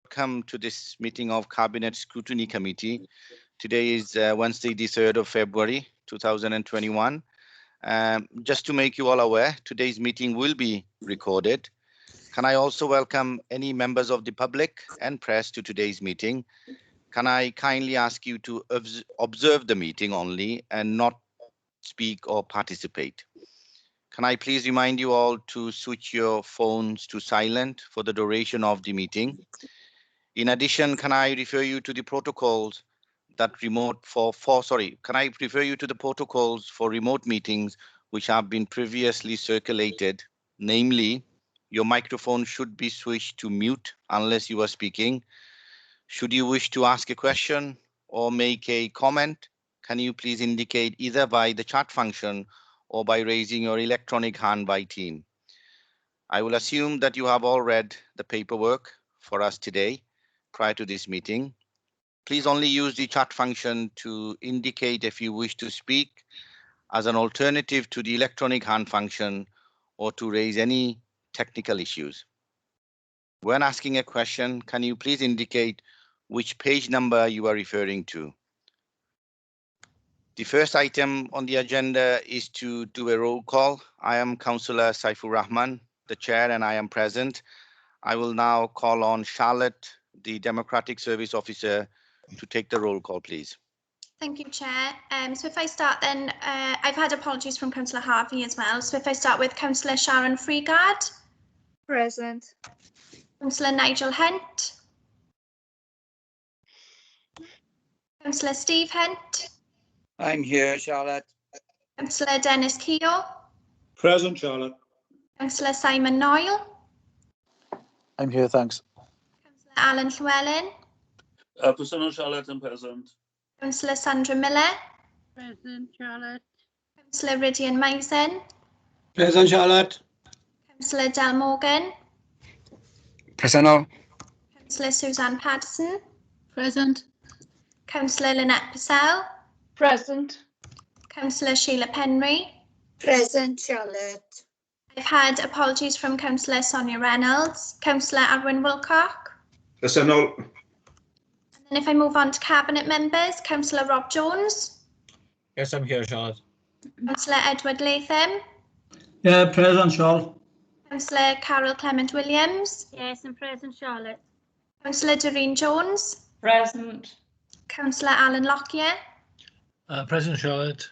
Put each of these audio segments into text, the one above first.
welcome to this meeting of Cabinet Scrutiny Committee. Today is Wednesday, the 3rd of February, 2021. Just to make you all aware, today's meeting will be recorded. Can I also welcome any members of the public and press to today's meeting? Can I kindly ask you to observe the meeting only and not speak or participate? Can I please remind you all to switch your phones to silent for the duration of the meeting? In addition, can I refer you to the protocols that can I refer you to the protocols for remote meetings which have been previously circulated? Namely, your microphone should be switched to mute unless you are speaking. Should you wish to ask a question or make a comment, can you please indicate either by the chat function or by raising your electronic hand by team? I will assume that you have all read the paperwork for us today prior to this meeting. Please only use the chat function to indicate if you wish to speak as an alternative to the electronic hand function or to raise any technical issues. When asking a question, can you please indicate which page number you are referring to? The first item on the agenda is to do a roll call. I am Councillor Saifur Rahman, the chair, and I am present. I will now call on Charlotte, the Democratic Service Officer, to take the roll call, please. Thank you, Chair. So if I start then, I've had apologies from Councillor Harvey as well. So if I start with Councillor Sharon Freegard. Present. Councillor Nigel Hunt. Councillor Steve Hunt. I'm here, Charlotte. Councillor Dennis Keogh. Present, Charlotte. Councillor Simon Noyle. I'm here, thanks. Councillor Alan Llewellyn. Present, Charlotte, and present. Councillor Sandra Miller. Present, Charlotte. Councillor Rydian Mason. Present, Charlotte. Councillor Del Morgan. Present all. Councillor Suzanne Patterson. Present. Councillor Lynette Purcell. Present. Councillor Sheila Penry. Present, Charlotte. I've had apologies from Councillor Sonia Reynolds, Councillor Arwyn Wilcock. Present all. And then if I move on to Cabinet members, Councillor Rob Jones. Yes, I'm here, Charlotte. Councillor Edward Latham. Yeah, present, Charlotte. Councillor Carol Clement Williams. Yes, I'm present, Charlotte. Councillor Doreen Jones. Present. Councillor Alan Lockyer. Present, Charlotte.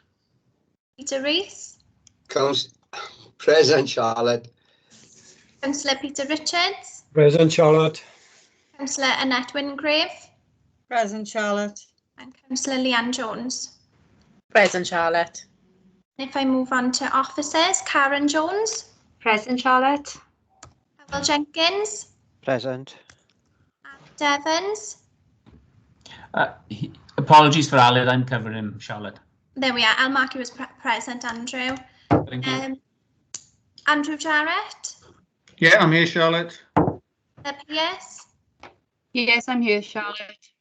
Peter Rees. Present, Charlotte. Councillor Peter Richards. Present, Charlotte. Councillor Annette Wingrave. Present, Charlotte. And Councillor Leanne Jones. Present, Charlotte. And if I move on to officers, Karen Jones. Present, Charlotte. Havel Jenkins. Present. Alan Evans. Apologies for Aled, I'm covering him, Charlotte. There we are. I'll mark you as present, Andrew. Thank you. Andrew Jarrett. Yeah, I'm here, Charlotte. Pierce. Yes, I'm here, Charlotte.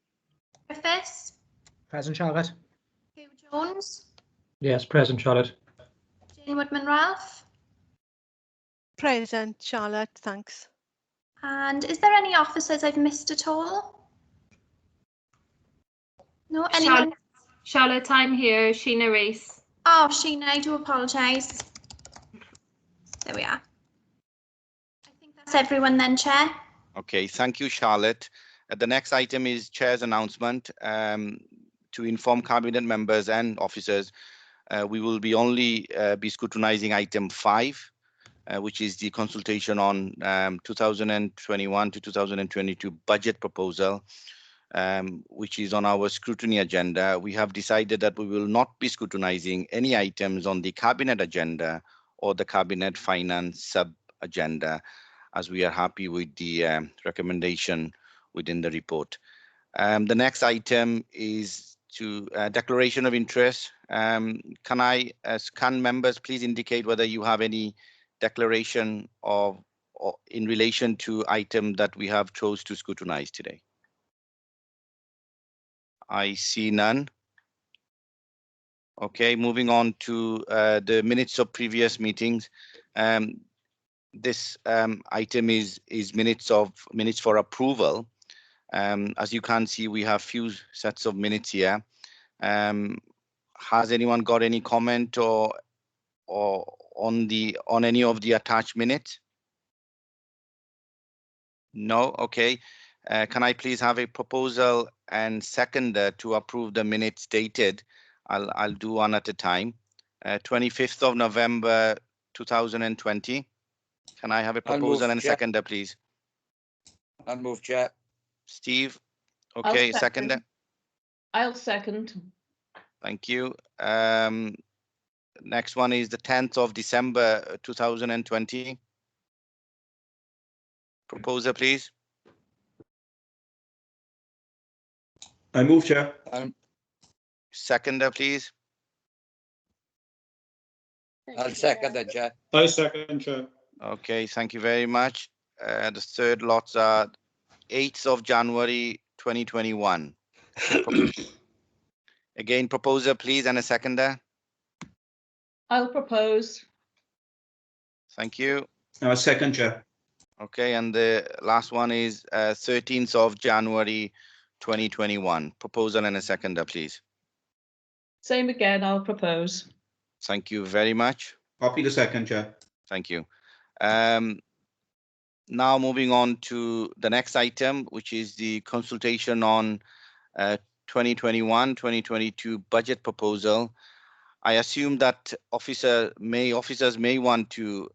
Griffiths. Present, Charlotte. Hugh Jones. Yes, present, Charlotte. Jane Woodman Ralph. Present, Charlotte, thanks. And is there any officers I've missed at all? No, anyone? Charlotte, I'm here. Sheena Rees. Oh, Sheena, I do apologise. There we are. I think that's everyone then, Chair. Okay, thank you, Charlotte. The next item is Chair's announcement. To inform Cabinet members and officers, we will be only be scrutinising item 5, which is the consultation on 2021 to 2022 budget proposal, which is on our scrutiny agenda. We have decided that we will not be scrutinising any items on the Cabinet agenda or the Cabinet Finance sub-agenda, as we are happy with the recommendation within the report. The next item is to declaration of interest. Can members please indicate whether you have any declaration of or in relation to item that we have chose to scrutinize today? I see none. Okay, moving on to the minutes of previous meetings. This item is minutes for approval. As you can see, we have few sets of minutes here. Has anyone got any comment or on any of the attached minutes? No. Okay. Can I please have a proposal and seconder to approve the minutes dated? I'll do one at a time. 25th of November 2020. Can I have a I'll proposal move, and Chair. seconder, please? I'll move, Chair. Steve. Okay, seconder. I'll second. Thank you. Next one is the 10th of December 2020. Proposer, please. I move, Chair. Seconder, please. I'll second that, Chair. I second, Chair. Okay, thank you very much. The third lots are 8th of January 2021. Again, proposer, please, and a seconder. I'll propose. Thank you. Second, Chair. Okay, and the last one is 13th of January 2021. Proposal and a seconder, please. Same again, I'll propose. Thank you very much. Copy the second, Chair. Thank you. Now moving on to the next item, which is the consultation on 2021-2022 budget proposal. I assume that officers may want to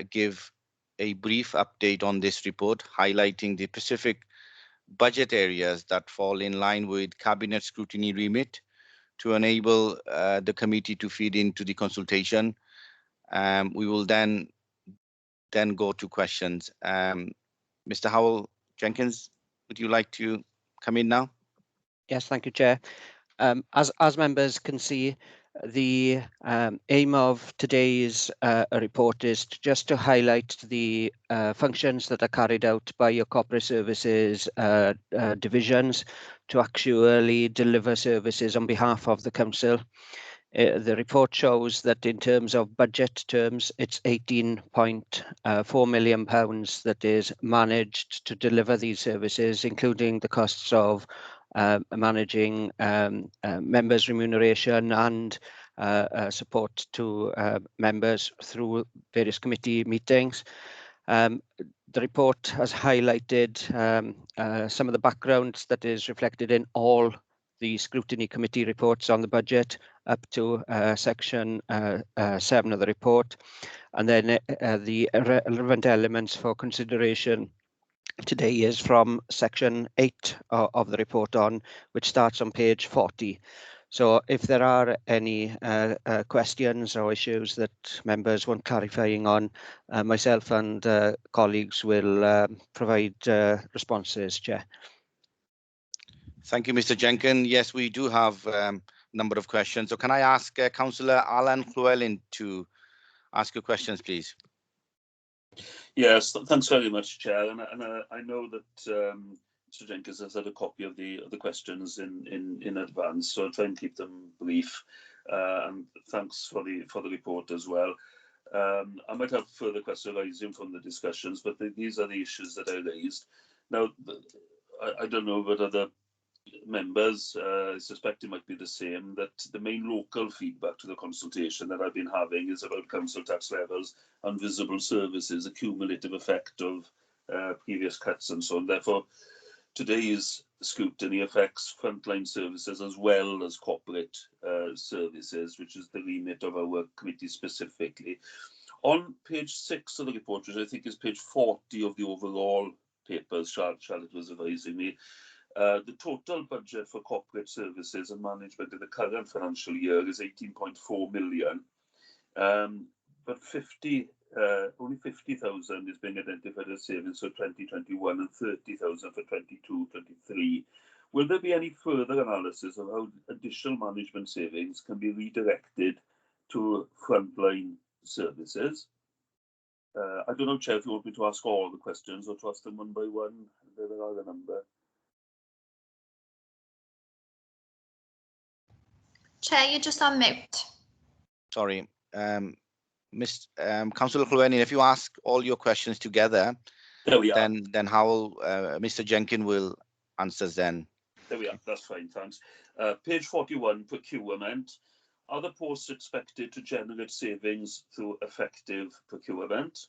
give a brief update on this report, highlighting the specific budget areas that fall in line with Cabinet scrutiny remit to enable the committee to feed into the consultation. We will then go to questions. Mr. Howell Jenkins, would you like to come in now? Yes, thank you, Chair. As members can see, the aim of today's report is just to highlight the functions that are carried out by your corporate services divisions to actually deliver services on behalf of the council. The report shows that in terms of budget terms, it's £18.4 million that is managed to deliver these services, including the costs of managing members' remuneration and support to members through various committee meetings. The report has highlighted some of the background that is reflected in all the scrutiny committee reports on the budget up to section 7 of the report, and then the relevant elements for consideration today is from section 8 of the report on, which starts on page 40. So if there are any questions or issues that members want clarifying on, myself and colleagues will provide responses, Chair. Thank you, Mr. Jenkins. Yes, we do have a number of questions. So can I ask Councillor Alan Llewellyn to ask your questions, please? Yes, thanks very much, Chair. And I know that Mr. Jenkins has had a copy of the questions in advance, so I'll try and keep them brief. And thanks for the report as well. I might have further questions arising from the discussions, but these are the issues that I raised. Now, I don't know what other members, I suspect it might be the same, that the main local feedback to the consultation that I've been having is about council tax levels and visible services, a cumulative effect of previous cuts and so on. Therefore, today's scrutiny affects frontline services as well as corporate services, which is the remit of our work committee specifically. On page 6 of the report, which I think is page 40 of the overall papers, Charlotte was advising me, the total budget for corporate services and management in the current financial year is 18.4 million, but only 50,000 is being identified as savings for 2021 and 30,000 for 22-23. Will there be any further analysis of how additional management savings can be redirected to frontline services? I don't know, Chair, if you want me to ask all the questions or to ask them one by one. There are a number. Chair, you're just on mute. Sorry, Councillor Llewellyn, if you ask all your questions together, There we are. then Howell, Mr. Jenkins will answers then. There we are, that's fine, thanks. Page 41, procurement. Are the posts expected to generate savings through effective procurement?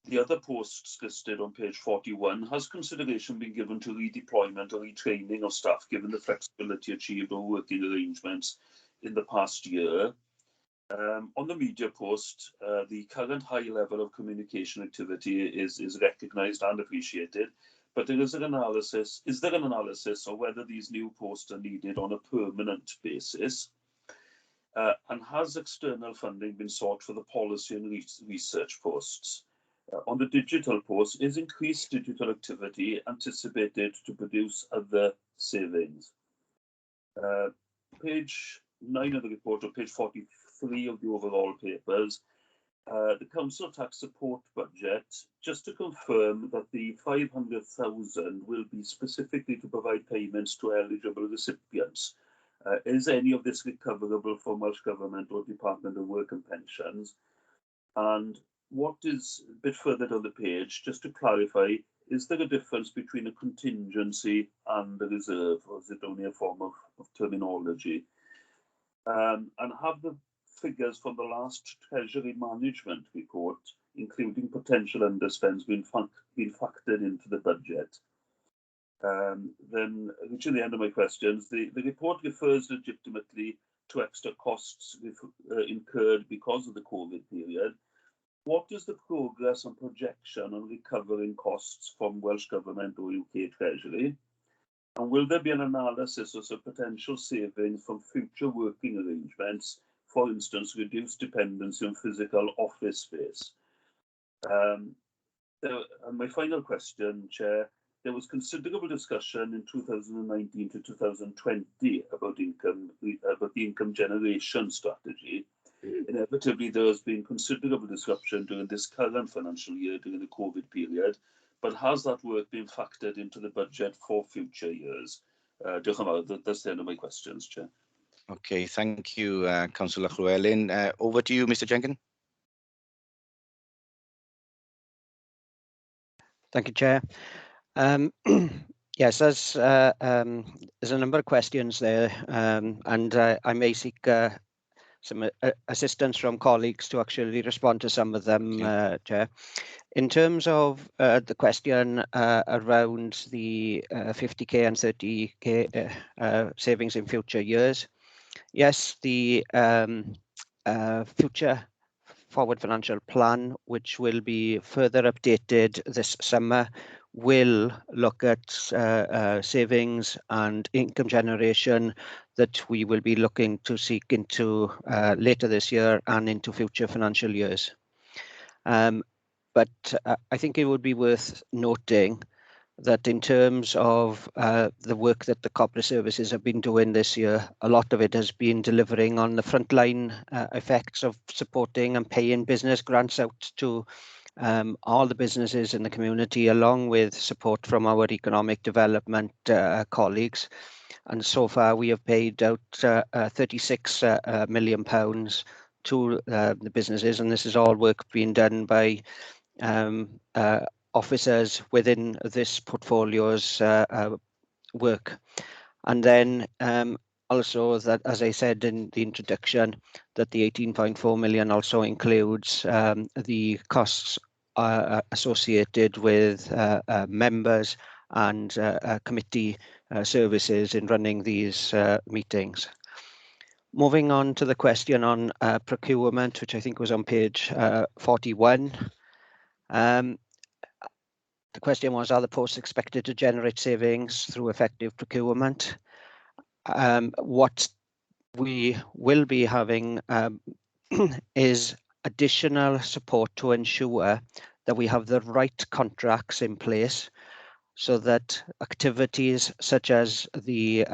The other posts listed on page 41, has consideration been given to redeployment or retraining of staff given the flexibility achieved or working arrangements in the past year? On the media post, the current high level of communication activity is recognised and appreciated, but is there an analysis of whether these new posts are needed on a permanent basis? And has external funding been sought for the policy and research posts? On the digital post, is increased digital activity anticipated to produce other savings? Page 9 of the report, or page 43 of the overall papers, the council tax support budget, just to confirm that the 500,000 will be specifically to provide payments to eligible recipients. Is any of this recoverable from Welsh Government or Department of Work and Pensions? And what is, a bit further down the page, just to clarify, is there a difference between a contingency and a reserve, or is it only a form of terminology? And have the figures from the last Treasury Management report, including potential underspends, been factored into the budget? Then, reaching the end of my questions, the report refers legitimately to extra costs incurred because of the COVID period. What is the progress and projection on recovering costs from Welsh Government or UK Treasury? And will there be an analysis of some potential savings from future working arrangements, for instance, reduced dependency on physical office space? And my final question, Chair, there was considerable discussion in 2019 to 2020 about the income generation strategy. Inevitably, there has been considerable disruption during this current financial year during the COVID period, but has that work been factored into the budget for future years? That's the end of my questions, Chair. Okay, thank you, Councillor Llewellyn. Over to you, Mr. Jenkins. Thank you, Chair. Yes, there's a number of questions there, and I may seek some assistance from colleagues to actually respond to some of them, Chair. In terms of the question around the 50k and 30k savings in future years, yes, the future forward financial plan, which will be further updated this summer, will look at savings and income generation that we will be looking to seek into later this year and into future financial years. But I think it would be worth noting that in terms of the work that the corporate services have been doing this year, a lot of it has been delivering on the frontline effects of supporting and paying business grants out to all the businesses in the community, along with support from our economic development colleagues. And so far, we have paid out £36 million to the businesses, and this is all work being done by officers within this portfolio's work. And then also that, as I said in the introduction, that the 18.4 million also includes the costs associated with members and committee services in running these meetings. Moving on to the question on procurement, which I think was on page 41. The question was, are the posts expected to generate savings through effective procurement? What we will be having is additional support to ensure that we have the right contracts in place, so that activities such as the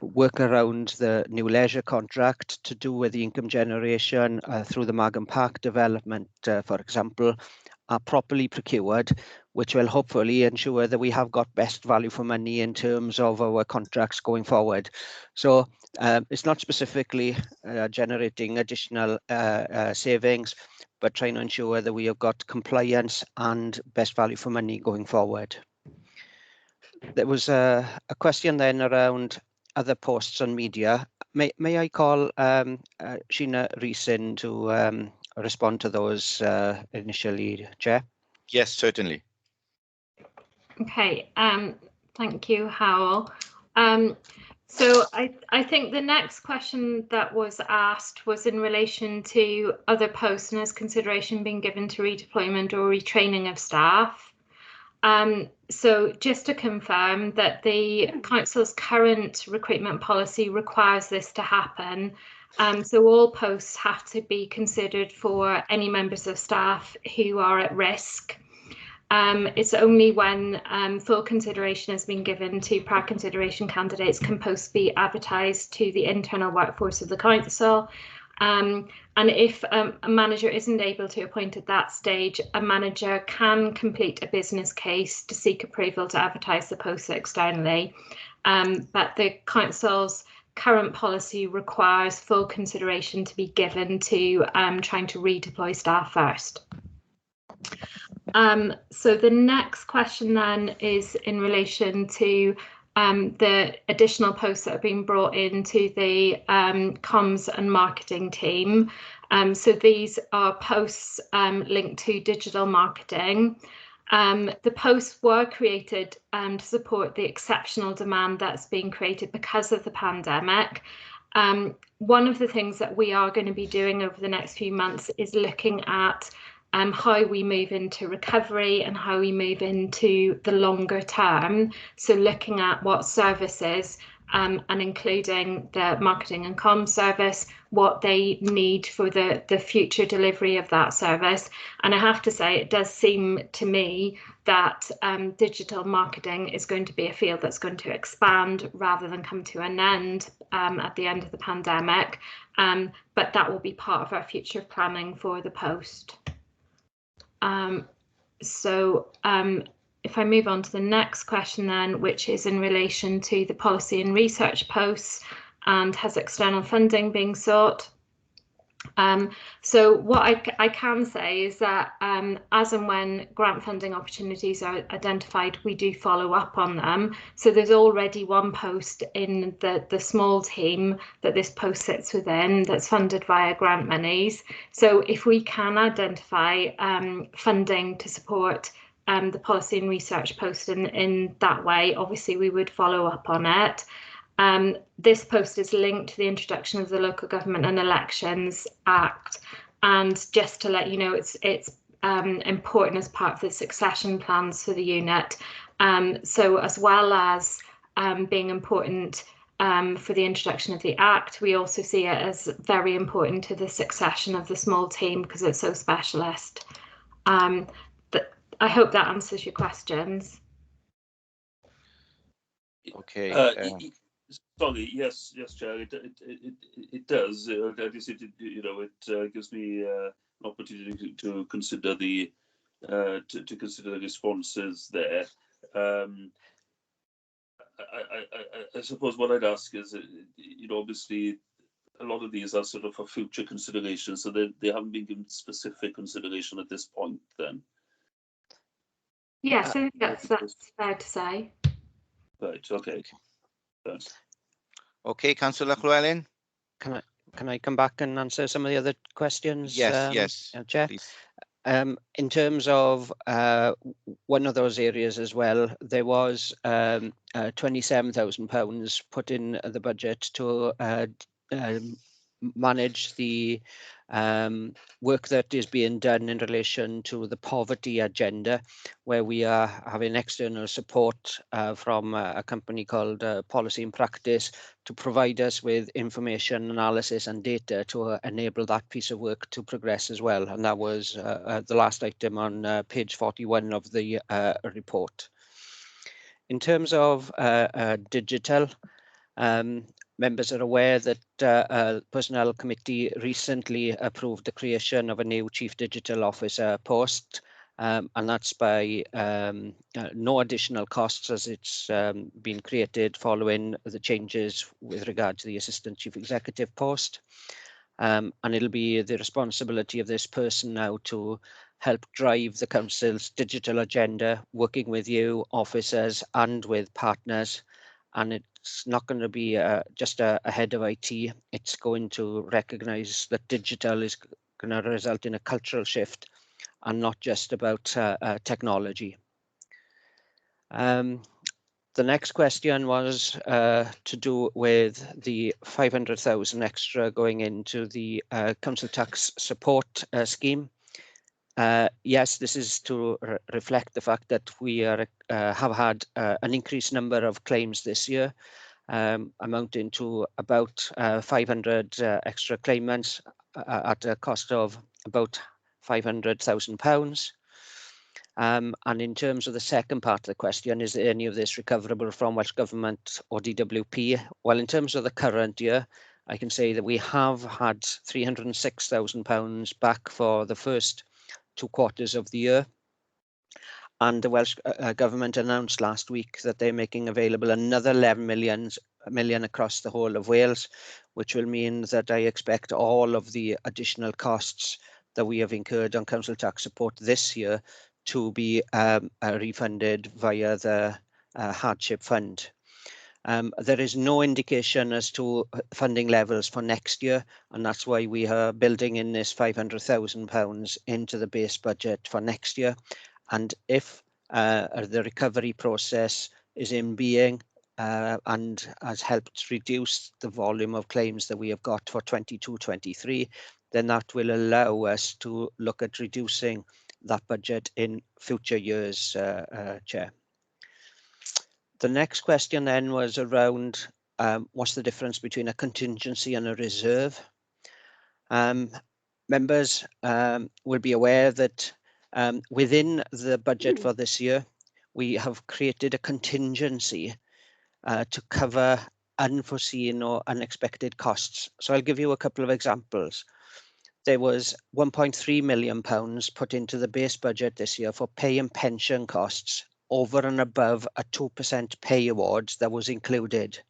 work around the new leisure contract to do with the income generation through the Margam Park development, for example, are properly procured, which will hopefully ensure that we have got best value for money in terms of our contracts going forward. So it's not specifically generating additional savings, but trying to ensure that we have got compliance and best value for money going forward. There was a question then around other posts on media. May I call Sheena Rees in to respond to those initially, Chair? Yes, certainly. Okay, thank you, Howell. So I think the next question that was asked was in relation to other posts and has consideration being given to redeployment or retraining of staff. So just to confirm that the Council's current recruitment policy requires this to happen. So all posts have to be considered for any members of staff who are at risk. It's only when full consideration has been given to prior consideration candidates can posts be advertised to the internal workforce of the council. And if a manager isn't able to appoint at that stage, a manager can complete a business case to seek approval to advertise the posts externally. But the council's current policy requires full consideration to be given to trying to redeploy staff first. So the next question then is in relation to the additional posts that have been brought into the comms and marketing team. So these are posts linked to digital marketing. The posts were created to support the exceptional demand that's being created because of the pandemic. One of the things that we are going to be doing over the next few months is looking at how we move into recovery and how we move into the longer term. So looking at what services and including the marketing and comms service, what they need for the future delivery of that service. And I have to say, it does seem to me that digital marketing is going to be a field that's going to expand rather than come to an end at the end of the pandemic. But that will be part of our future planning for the post. If I move on to the next question then, which is in relation to the policy and research posts and has external funding being sought. So what I can say is that as and when grant funding opportunities are identified, we do follow up on them. So there's already one post in the small team that this post sits within that's funded via grant monies. So if we can identify funding to support the policy and research post in that way, obviously we would follow up on it. This post is linked to the introduction of the Local Government and Elections Act, and just to let you know, it's important as part of the succession plans for the unit. So as well as being important for the introduction of the Act, we also see it as very important to the succession of the small team because it's so specialist. But I hope that answers your questions. Okay. Sorry, yes, Chair, it does. At least it gives me an opportunity to consider the responses there. I suppose what I'd ask is, obviously a lot of these are sort of for future consideration, so they haven't been given specific consideration at this point. Then. Yes, I think that's fair to say. Right. Okay. Okay, Councillor Llewellyn. Can I come back and answer some of the other questions? Yes, Chair. please. In terms of one of those areas as well, there was £27,000 put in the budget to manage the work that is being done in relation to the poverty agenda, where we are having external support from a company called Policy and Practice to provide us with information, analysis and data to enable that piece of work to progress as well. And that was the last item on page 41 of the report. In terms of digital, members are aware that the Personnel Committee recently approved the creation of a new Chief Digital Officer post, and that's by no additional costs, as it's been created following the changes with regard to the Assistant Chief Executive post. And it'll be the responsibility of this person now to help drive the council's digital agenda, working with you officers and with partners. And it's not going to be just ahead of IT. It's going to recognise that digital is going to result in a cultural shift and not just about technology. The next question was to do with the 500,000 extra going into the council tax support scheme. Yes, this is to reflect the fact that we have had an increased number of claims this year, amounting to about 500 extra claimants at a cost of about £500,000. And in terms of the second part of the question, is any of this recoverable from Welsh Government or DWP? Well, in terms of the current year, I can say that we have had £306,000 back for the first 2 quarters of the year. And the Welsh Government announced last week that they're making available another 11 million across the whole of Wales, which will mean that I expect all of the additional costs that we have incurred on council tax support this year to be refunded via the hardship fund. There is no indication as to funding levels for next year, and that's why we are building in this £500,000 into the base budget for next year. And if the recovery process is in being and has helped reduce the volume of claims that we have got for 22-23, then that will allow us to look at reducing that budget in future years, Chair. The next question then was around what's the difference between a contingency and a reserve. Members will be aware that within the budget for this year, we have created a contingency to cover unforeseen or unexpected costs. So I'll give you a couple of examples. There was £1.3 million put into the base budget this year for pay and pension costs over and above a 2% pay award that was included.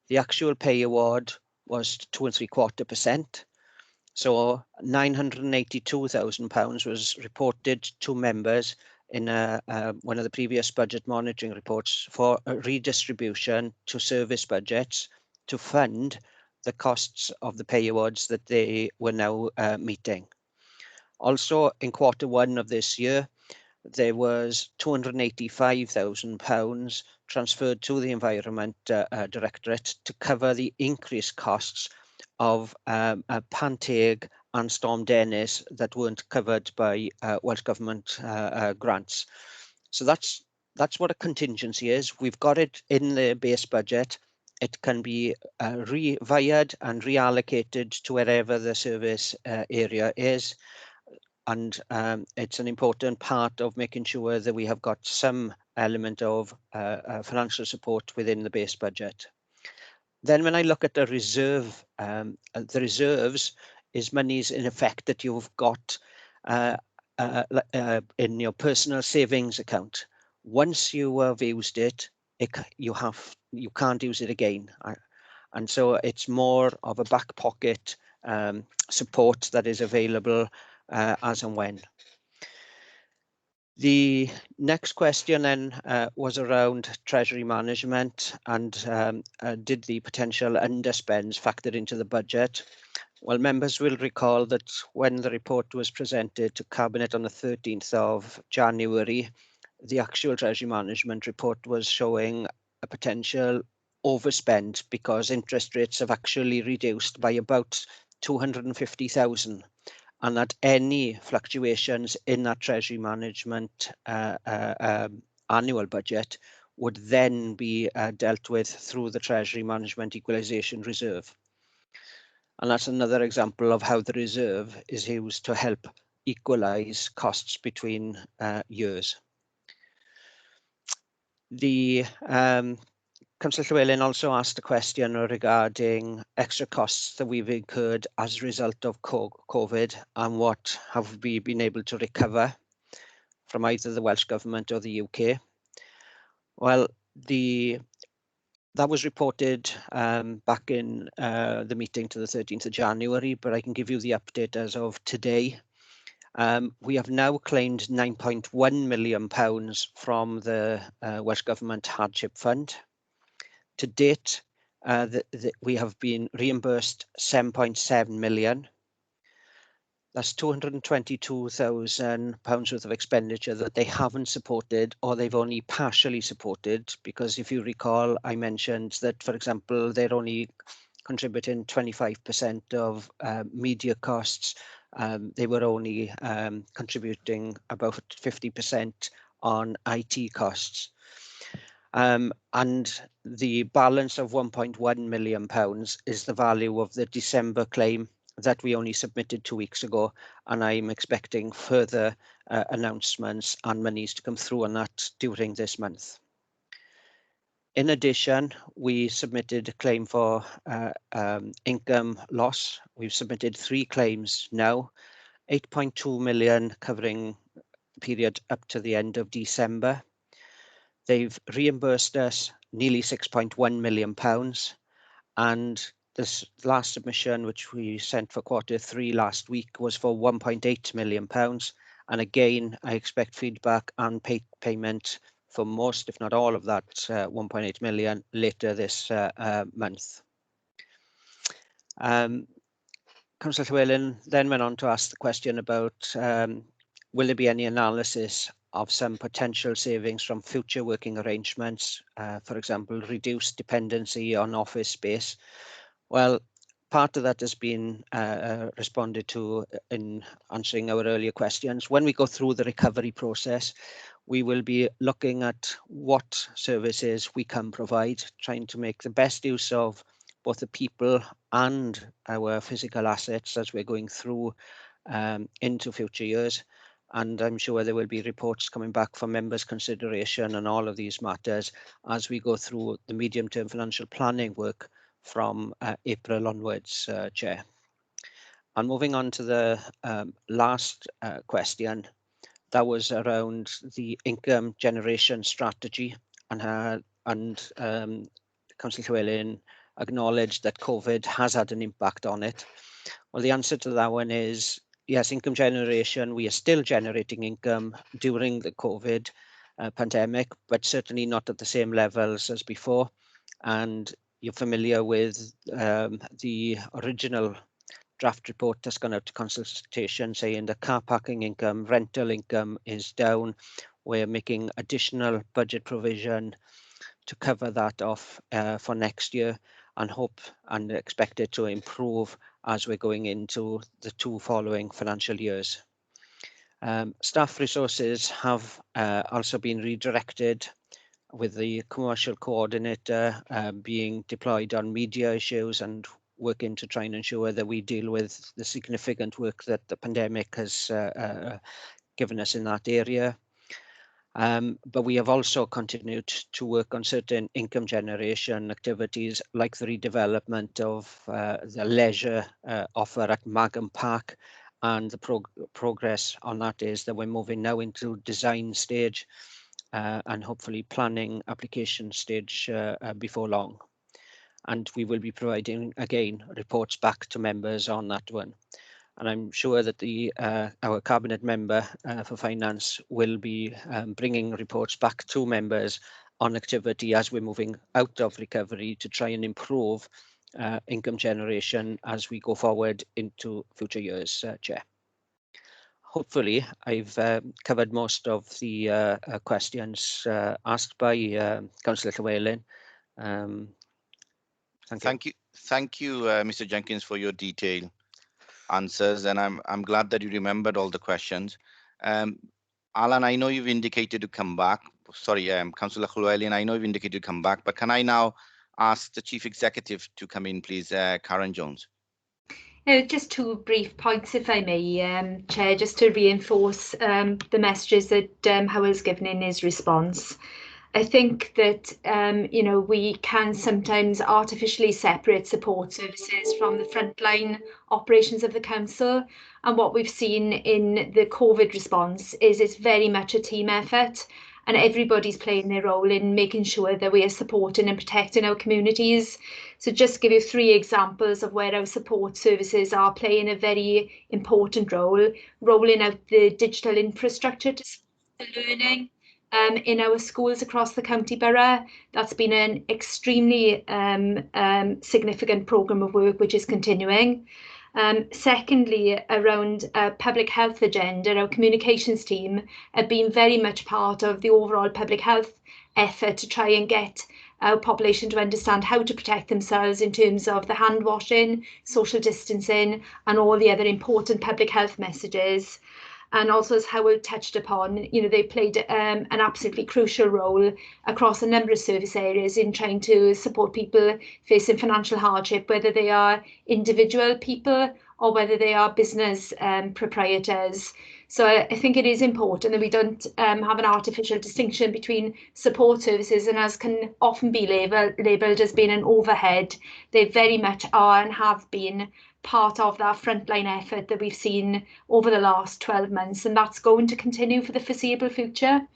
The actual pay award was 2.75%. So £982,000 was reported to members in one of the previous budget monitoring reports for a redistribution to service budgets to fund the costs of the pay awards that they were now meeting. Also, in Q1 of this year, there was £285,000 transferred to the Environment Directorate to cover the increased costs of Panteg and Storm Dennis that weren't covered by Welsh Government grants. So that's what a contingency is. We've got it in the base budget. It can be rewired and reallocated to wherever the service area is. And it's an important part of making sure that we have got some element of financial support within the base budget. Then when I look at the reserve, the reserves is monies in effect that you've got in your personal savings account. Once you have used it, you can't use it again. And so it's more of a back pocket support that is available as and when. The next question then was around Treasury management and did the potential underspends factor into the budget? Well, members will recall that when the report was presented to Cabinet on the 13th of January, the actual Treasury management report was showing a potential overspend because interest rates have actually reduced by about 250,000. And that any fluctuations in that Treasury management annual budget would then be dealt with through the Treasury Management Equalisation Reserve. And that's another example of how the reserve is used to help equalise costs between years. The Councillor Llewellyn also asked a question regarding extra costs that we've incurred as a result of COVID and what have we been able to recover from either the Welsh Government or the UK. Well, that was reported back in the meeting to the 13th of January, but I can give you the update as of today. We have now claimed £9.1 million from the Welsh Government Hardship Fund. To date, we have been reimbursed £7.7 million. That's £222,000 worth of expenditure that they haven't supported, or they've only partially supported, because if you recall, I mentioned that, for example, they're only contributing 25% of media costs. They were only contributing about 50% on IT costs. And the balance of £1.1 million is the value of the December claim that we only submitted 2 weeks ago, and I'm expecting further announcements and monies to come through on that during this month. In addition, we submitted a claim for income loss. We've submitted 3 claims now, 8.2 million covering the period up to the end of December. They've reimbursed us nearly £6.1 million, and this last submission, which we sent for Q3 last week, was for £1.8 million. And again, I expect feedback and payment for most, if not all of that 1.8 million later this month. Councillor Llewellyn then went on to ask the question about will there be any analysis of some potential savings from future working arrangements, for example, reduced dependency on office space. Well, part of that has been responded to in answering our earlier questions. When we go through the recovery process, we will be looking at what services we can provide, trying to make the best use of both the people and our physical assets as we're going through into future years. And I'm sure there will be reports coming back for members' consideration on all of these matters as we go through the medium-term financial planning work from April onwards, Chair. And moving on to the last question, that was around the income generation strategy, and Councillor Llewellyn acknowledged that COVID has had an impact on it. Well, the answer to that one is yes, income generation. We are still generating income during the COVID pandemic, but certainly not at the same levels as before. And you're familiar with the original draft report that's gone out to consultation saying the car parking income, rental income is down. We're making additional budget provision to cover that off for next year, and hope and expect it to improve as we're going into the 2 following financial years. Staff resources have also been redirected, with the commercial coordinator being deployed on media issues and working to try and ensure that we deal with the significant work that the pandemic has given us in that area. But we have also continued to work on certain income generation activities like the redevelopment of the leisure offer at Magham Park, and the progress on that is that we're moving now into design stage and hopefully planning application stage before long. And we will be providing, again, reports back to members on that one. And I'm sure that our Cabinet Member for Finance will be bringing reports back to members on activity as we're moving out of recovery to try and improve income generation as we go forward into future years, Chair. Hopefully, I've covered most of the questions asked by Councillor Llewellyn. Thank you, Mr. Jenkins, for your detailed answers, and I'm glad that you remembered all the questions. Alan, I know you've indicated to come back. Sorry, Councillor Llewellyn, I know you've indicated to come back, but can I now ask the Chief Executive to come in, please, Karen Jones? Just 2 brief points, if I may, Chair, just to reinforce the messages that Howard's given in his response. I think that, we can sometimes artificially separate support services from the frontline operations of the council. And what we've seen in the COVID response is it's very much a team effort. and everybody's playing their role in making sure that we are supporting and protecting our communities. So just to give you 3 examples of where our support services are playing a very important role: rolling out the digital infrastructure to learning in our schools across the county borough. That's been an extremely significant programme of work which is continuing. Secondly, around public health agenda, our communications team have been very much part of the overall public health effort to try and get our population to understand how to protect themselves in terms of the hand washing, social distancing, and all the other important public health messages. And also, as Howard touched upon, you know, they played an absolutely crucial role across a number of service areas in trying to support people facing financial hardship, whether they are individual people or whether they are business proprietors. So I think it is important that we don't have an artificial distinction between support services and, as can often be labelled as being an overhead. They very much are and have been part of that frontline effort that we've seen over the last 12 months, and that's going to continue for the foreseeable future.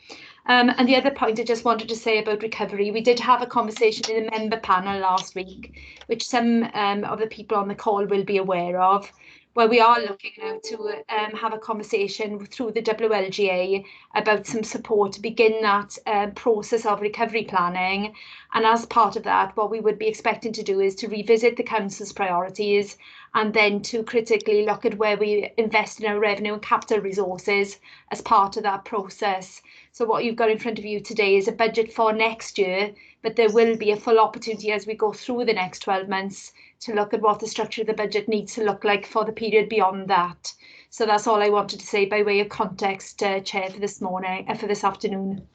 And the other point I just wanted to say about recovery, we did have a conversation in the member panel last week, which some of the people on the call will be aware of, where we are looking now to have a conversation through the WLGA about some support to begin that process of recovery planning. And as part of that, what we would be expecting to do is to revisit the council's priorities and then to critically look at where we invest in our revenue and capital resources as part of that process. So what you've got in front of you today is a budget for next year, but there will be a full opportunity as we go through the next 12 months to look at what the structure of the budget needs to look like for the period beyond that. So that's all I wanted to say by way of context, Chair, for this morning, for this afternoon.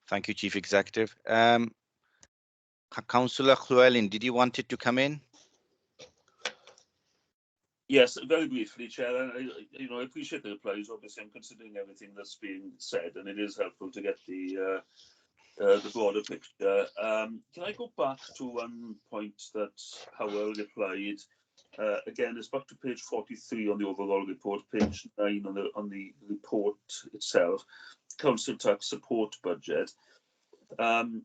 Thank you, Chief Executive. Councillor Llewellyn, did you want it to come in? Yes, very briefly, Chair. And I appreciate the replies. Obviously, I'm considering everything that's being said, and it is helpful to get the broader picture. Can I go back to one point that Howell replied? Again, it's back to page 43 on the overall report, page 9 on the report itself, council tax support budget. Howell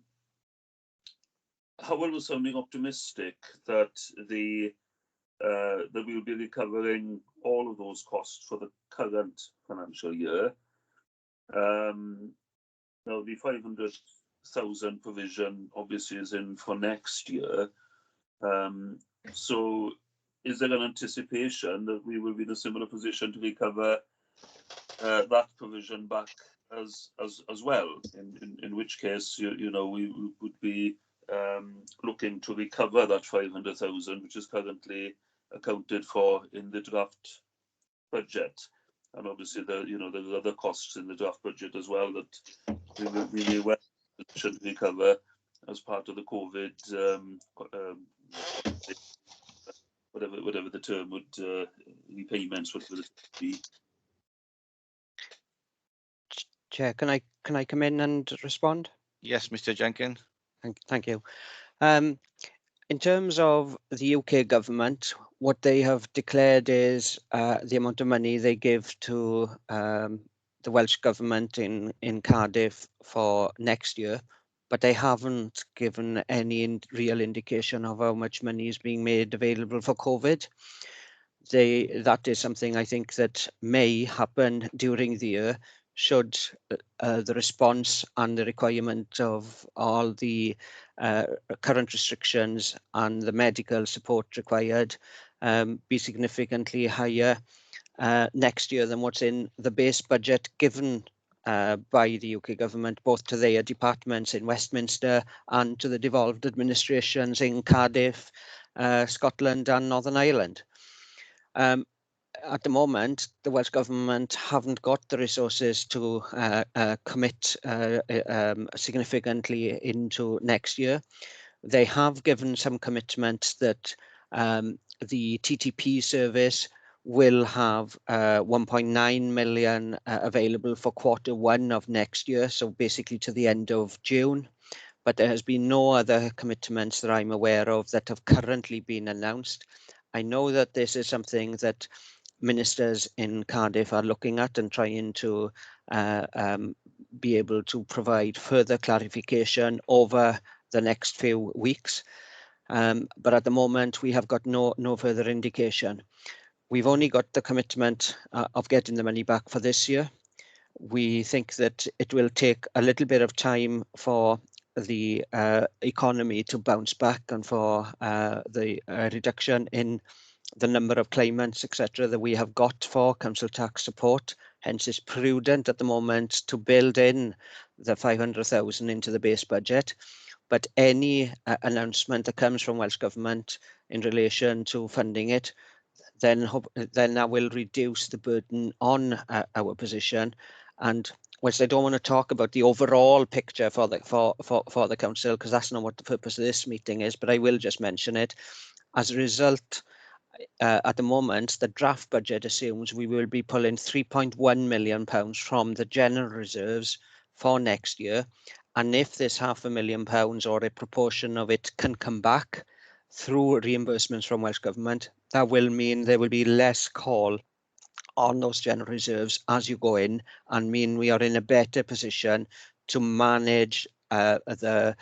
was sounding optimistic that that we'll be recovering all of those costs for the current financial year. Now, the 500,000 provision obviously is in for next year. So is there an anticipation that we will be in a similar position to recover that provision back as well? In which case, you know, we would be looking to recover that 500,000, which is currently accounted for in the draft budget. And obviously, there are other costs in the draft budget as well that we may well should recover as part of the COVID, whatever the term would, repayments would be. Chair, can I come in and respond? Yes, Mr. Jenkins. Thank you. In terms of the UK government, what they have declared is the amount of money they give to the Welsh government in Cardiff for next year, but they haven't given any real indication of how much money is being made available for COVID. That is something I think that may happen during the year, should the response and the requirement of all the current restrictions and the medical support required be significantly higher next year than what's in the base budget given by the UK government, both to their departments in Westminster and to the devolved administrations in Cardiff, Scotland and Northern Ireland. At the moment, the Welsh Government haven't got the resources to commit significantly into next year. They have given some commitment that the TTP service will have 1.9 million available for Q1 of next year, so basically to the end of June. But there has been no other commitments that I'm aware of that have currently been announced. I know that this is something that ministers in Cardiff are looking at and trying to be able to provide further clarification over the next few weeks. But at the moment, we have got no further indication. We've only got the commitment of getting the money back for this year. We think that it will take a little bit of time for the economy to bounce back and for the reduction in the number of claimants, etc., that we have got for council tax support. Hence, it's prudent at the moment to build in the 500,000 into the base budget. But any announcement that comes from Welsh Government in relation to funding it, then that will reduce the burden on our position. And whilst I don't want to talk about the overall picture for the council, because that's not what the purpose of this meeting is, but I will just mention it. As a result, at the moment, the draft budget assumes we will be pulling £3.1 million from the general reserves for next year. And if this £500,000 or a proportion of it can come back through reimbursements from Welsh Government, that will mean there will be less call on those general reserves as you go in, and mean we are in a better position to manage the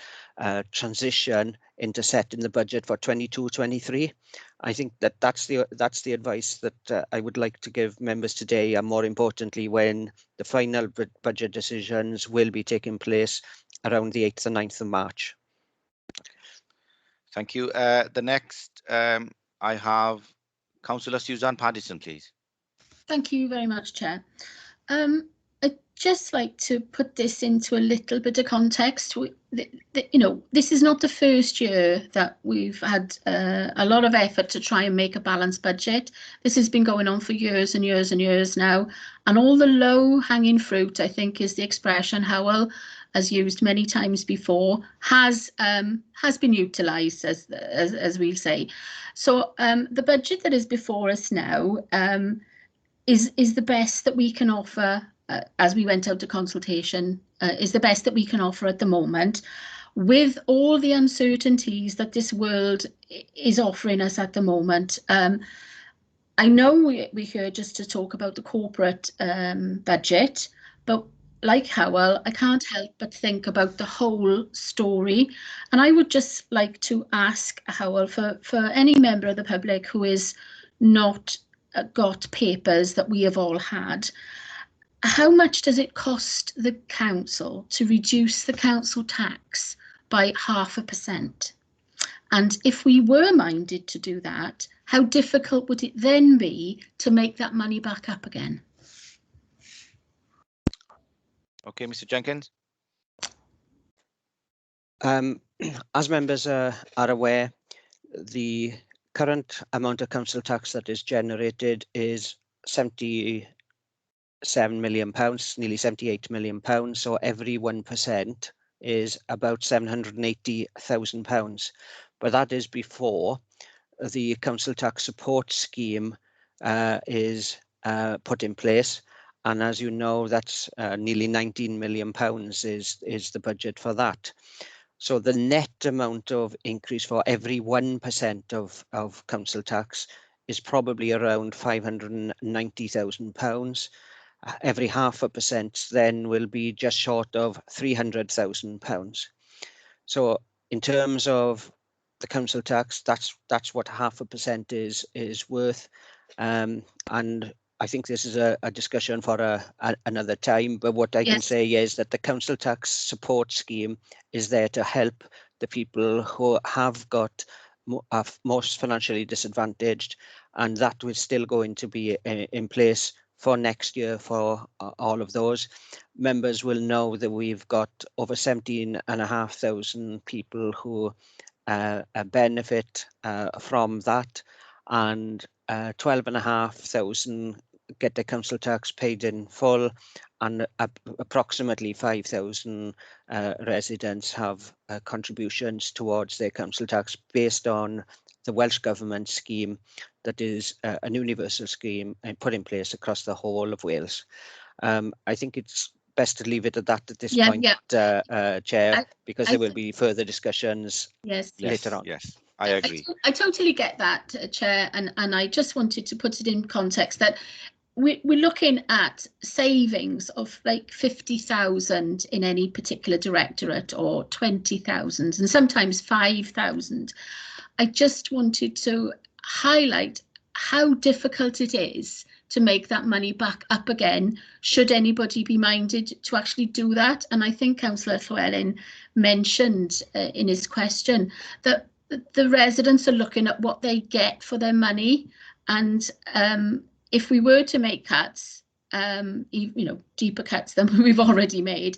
transition into setting the budget for 22-23. I think that's the advice that I would like to give members today, and more importantly, when the final budget decisions will be taking place around the 8th and 9th of March. Thank you. The next I have Councillor Suzanne Patterson, please. Thank you very much, Chair. I'd just like to put this into a little bit of context. This is not the first year that we've had a lot of effort to try and make a balanced budget. This has been going on for years and years and years now. And all the low-hanging fruit, I think, is the expression Howell has used many times before, has been utilised, as we'll say. So the budget that is before us now is the best that we can offer as we went out to consultation, is the best that we can offer at the moment, with all the uncertainties that this world is offering us at the moment. I know we're here just to talk about the corporate budget, but like Howell, I can't help but think about the whole story. And I would just like to ask Howell, for any member of the public who is not got papers that we have all had, how much does it cost the council to reduce the council tax by 0.5%? And if we were minded to do that, how difficult would it then be to make that money back up again? Okay, Mr. Jenkins. As members are aware, the current amount of council tax that is generated is £77 million, nearly £78 million. So every 1% is about £780,000. But that is before the council tax support scheme is put in place. And as you know, that's nearly £19 million is the budget for that. So the net amount of increase for every 1% of council tax is probably around £590,000. Every 0.5% then will be just short of £300,000. So in terms of the council tax, that's what 0.5% is worth. And I think this is a discussion for another time, but what I can say is that the council tax support scheme is there to help the people who have got most financially disadvantaged, and that was still going to be in place for next year for all of those. Members will know that we've got over 17,500 people who benefit from that, and 12,500 get their council tax paid in full, and approximately 5,000 residents have contributions towards their council tax based on the Welsh Government scheme that is an universal scheme and put in place across the whole of Wales. I think it's best to leave it at that at this point, Chair, because there will be further discussions later on. Yes, I agree. I totally get that, Chair, and I just wanted to put it in context that we're looking at savings of like 50,000 in any particular directorate, or 20,000, and sometimes 5,000. I just wanted to highlight how difficult it is to make that money back up again, should anybody be minded to actually do that. And I think Councillor Llewellyn mentioned in his question that the residents are looking at what they get for their money, and if we were to make cuts, deeper cuts than we've already made,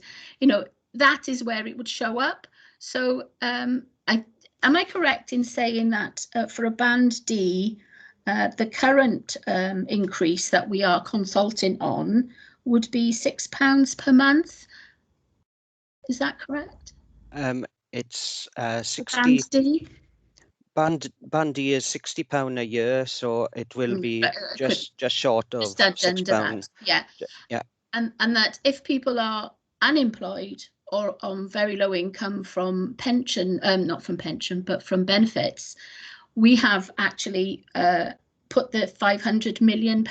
that is where it would show up. So am I correct in saying that for a band D, the current increase that we are consulting on would be £6 per month? Is that correct? It's For 60. band D? Band D is £60 a year, so it will be just short of Just under £6. that, yeah. Yeah. And that if people are unemployed or on very low income from pension, not from pension, but from benefits, we have actually put the £500 million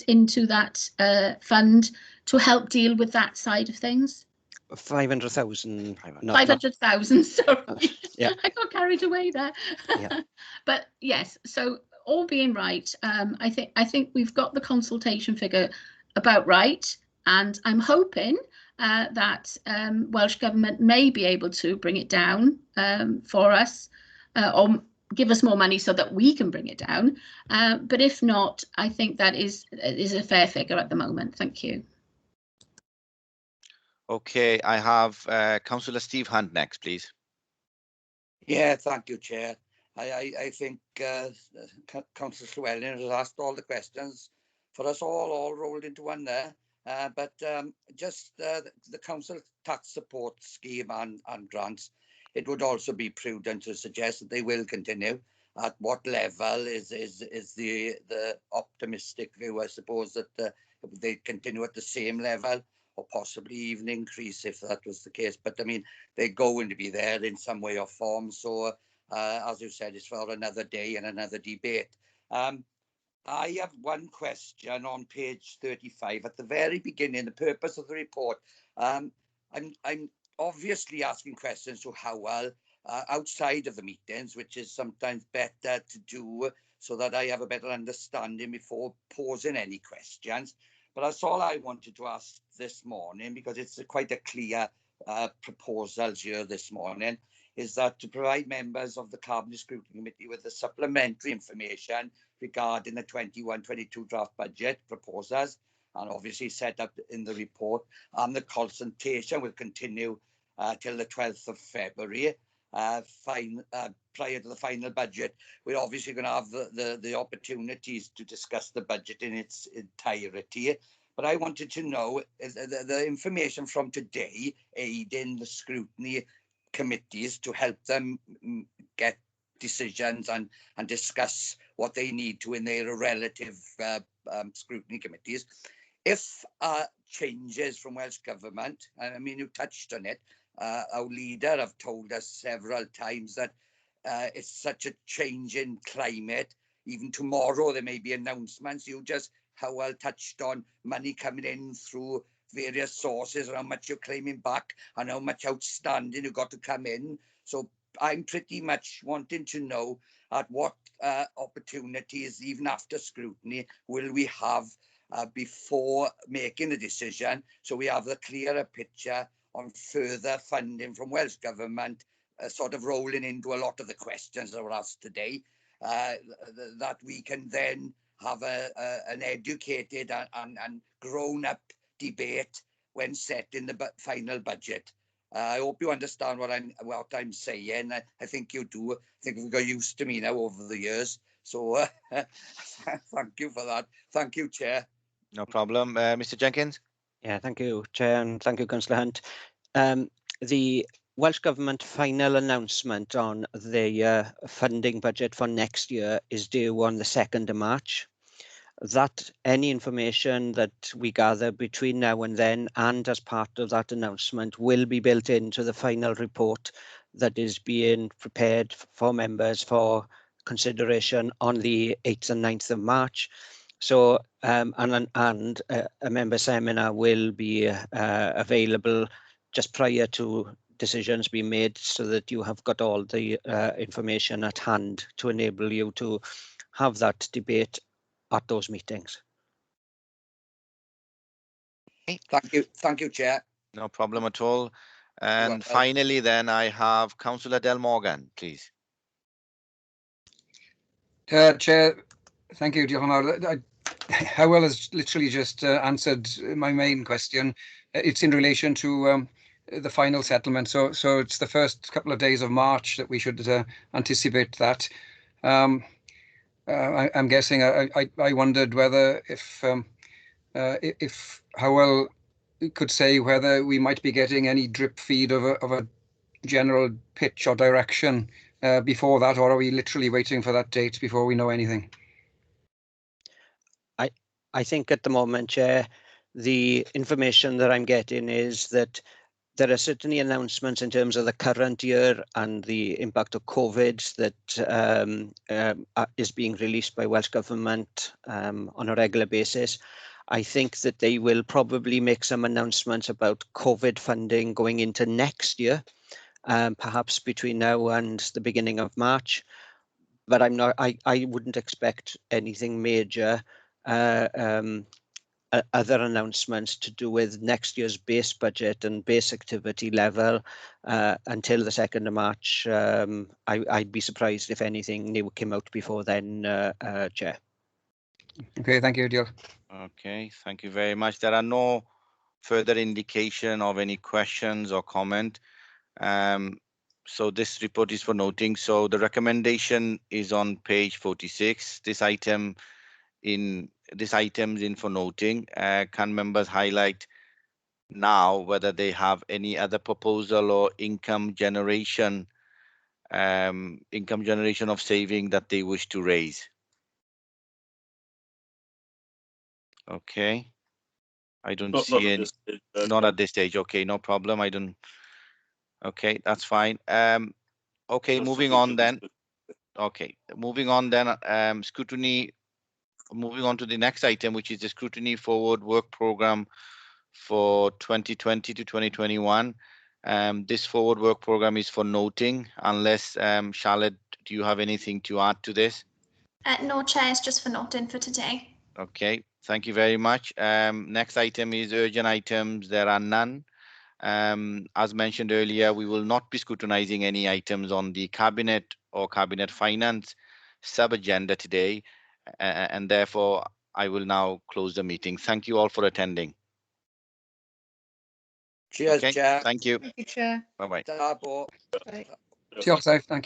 into that fund to help deal with that side of things. 500,000. 500,000, sorry. Yeah. I got carried away there. Yeah. But yes, so all being right, I think we've got the consultation figure about right, and I'm hoping that Welsh Government may be able to bring it down for us, or give us more money so that we can bring it down. But if not, I think that is a fair figure at the moment. Thank you. Okay, I have Councillor Steve Hunt next, please. Yeah, thank you, Chair. I think Councillor Llewellyn has asked all the questions for us all rolled into one there. But just the council tax support scheme and grants, it would also be prudent to suggest that they will continue. At what level is the optimistic view? I suppose that they continue at the same level, or possibly even increase if that was the case. But I mean, they're going to be there in some way or form. So as you said, it's for another day and another debate. I have one question on page 35 at the very beginning, the purpose of the report. I'm obviously asking questions to Howell outside of the meetings, which is sometimes better to do so that I have a better understanding before posing any questions. But that's all I wanted to ask this morning, because it's quite a clear proposal here this morning, is that to provide members of the Cabinet Scrutiny Committee with the supplementary information regarding the 21-22 draft budget proposals, and obviously set up in the report, and the consultation will continue till the 12th of February, prior to the final budget. We're obviously going to have the opportunities to discuss the budget in its entirety. But I wanted to know, is the information from today aiding the scrutiny committees to help them get decisions and discuss what they need to in their relative scrutiny committees. If changes from Welsh Government, and I mean, you touched on it, our leader have told us several times that it's such a change in climate. Even tomorrow there may be announcements. You just, Howell touched on money coming in through various sources and how much you're claiming back and how much outstanding you've got to come in. So I'm pretty much wanting to know at what opportunities, even after scrutiny, will we have before making a decision, so we have the clearer picture on further funding from Welsh Government, sort of rolling into a lot of the questions that were asked today, that we can then have an educated and grown-up debate when setting the final budget. I hope you understand what I'm saying. I think you do. I think we've got used to me now over the years. So thank you for that. Thank you, Chair. No problem. Mr. Jenkins? Yeah, thank you, Chair, and thank you, Councillor Hunt. The Welsh Government final announcement on the funding budget for next year is due on the 2nd of March. That any information that we gather between now and then and as part of that announcement will be built into the final report that is being prepared for members for consideration on the 8th and 9th of March. So and a member seminar will be available just prior to decisions being made, so that you have got all the information at hand to enable you to have that debate at those meetings. Thank you, Chair. No problem at all. And welcome. finally, then I have Councillor Del Morgan, please. Chair, thank you, Diolch. Hywel has literally just answered my main question. It's in relation to the final settlement. So it's the first couple of days of March that we should anticipate that. I'm guessing. I wondered whether if Hywel could say whether we might be getting any drip feed of a general pitch or direction before that, or are we literally waiting for that date before we know anything? I think at the moment, Chair, the information that I'm getting is that there are certainly announcements in terms of the current year and the impact of COVID that is being released by Welsh Government on a regular basis. I think that they will probably make some announcements about COVID funding going into next year, perhaps between now and the beginning of March. But I wouldn't expect anything major. Other announcements to do with next year's base budget and base activity level until the 2nd of March. I'd be surprised if anything new came out before then, Chair. Okay, thank you, Diolch. Okay, thank you very much. There are no further indication of any questions or comment. So this report is for noting. So the recommendation is on page 46. This item's in for noting. Can members highlight now whether they have any other proposal or income generation of saving that they wish to raise? Okay, I don't see any. Not at this stage. Okay, no problem. I don't. Okay, that's fine. Okay, moving on then. Okay, moving on then. Scrutiny. Moving on to the next item, which is the Scrutiny Forward Work Program for 2020 to 2021. This Forward Work Program is for noting, unless Charlotte, do you have anything to add to this? No, Chair, it's just for noting for today. Okay, thank you very much. Next item is urgent items. There are none. As mentioned earlier, we will not be scrutinizing any items on the Cabinet or Cabinet Finance sub-agenda today, and therefore I will now close the meeting. Thank you all for attending. Cheers, Okay, Chair. thank you. Thank you, Chair. Bye-bye. Talbot. Diolch, thank you.